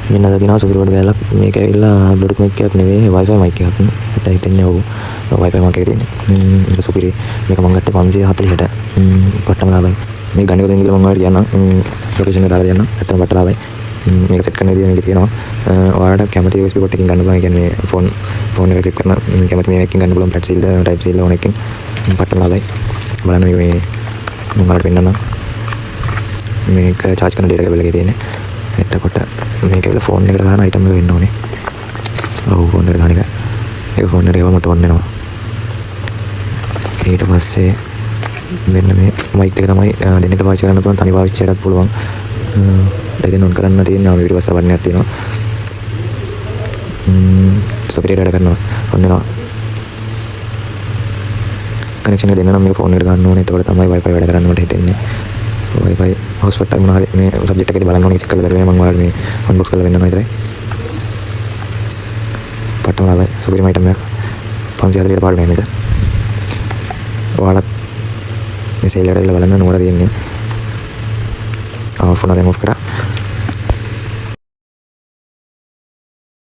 මෙන්න අද දිනවා සුපිරිවට බැලලා මේක ඇවිල්ලා බ්ලූටූත් මයික් එකක් නෙවෙයි Wi-Fi මයික් එකක්. මට හිතෙන්නේ ඔව් Wi-Fi මයික් එකේ තියෙන්නේ. මේක සුපිරි. මේක මම ගත්තේ 540ට. පට්ටම ලාභයි. මේ ගන්න කොටින් ඉඳලා මම ඔයාලට කියන්නම්. ලොකේෂන් එක දාලා දෙන්නම්. ඇත්තටම පට්ට ලාභයි. මේක සෙට් කරන විදිය මේකේ තියෙනවා. ඔයාලට කැමති USB port එකකින් ගන්න පුළුවන්. ඒ කියන්නේ ෆෝන් එක ක්ලික් කරන කැමති මේකකින් ගන්න පුළුවන්. type C ඕන එකකින් පට්ටම ලාභයි. බලන්න මේ මම ඔයාලට පෙන්නන්නම්. මේක charge කරන data cable එකේ තියෙන්නේ. එතකොට මේක ඇවිල්ලා ෆෝන් එකට ගහන item එක වෙන්න ඕනේ. ඔව් ෆෝන් එකට ගහන එක. ඒක ෆෝන් එකට ගවම ටෝන් වෙනවා. ඊට පස්සේ මෙන්න මේ මයික් එක තමයි දෙන්නට පාවිච්චි කරන්න පුළුවන්, තනි පාවිච්චියටත් පුළුවන්. දෙන්න ඔන් කරන්න තියෙනවා මේ ඊට පස්සේ බටන් එකක් තියෙනවා. සපරේට් වැඩ කරනවා. ඔන්න එනවා. කනෙක්ෂන් එක දෙන්න නම් මේක ෆෝන් එකට ගන්න ඕනේ. එතකොට තමයි Wi-Fi වැඩ කරන්න මට හිතෙන්නේ. Wi-Fi hotspot එක මොනවා හරි මේ සබ්ජෙක්ට් එකේදී බලන්න ඕනේ චෙක් කරලා බැලුවා මම ඔයාලට මේ අන්බොක්ස් කරලා වෙන්නම විතරයි. පට්ටම ලාභයි සුපිරිම item එකක් 540ට පාඩු නෑ මේක. ඔයාලත් මේ සේල් එකට බලන්න නුවර තියෙන්නේ. ආ ෆෝන් එක දැන් ඔෆ් කරා.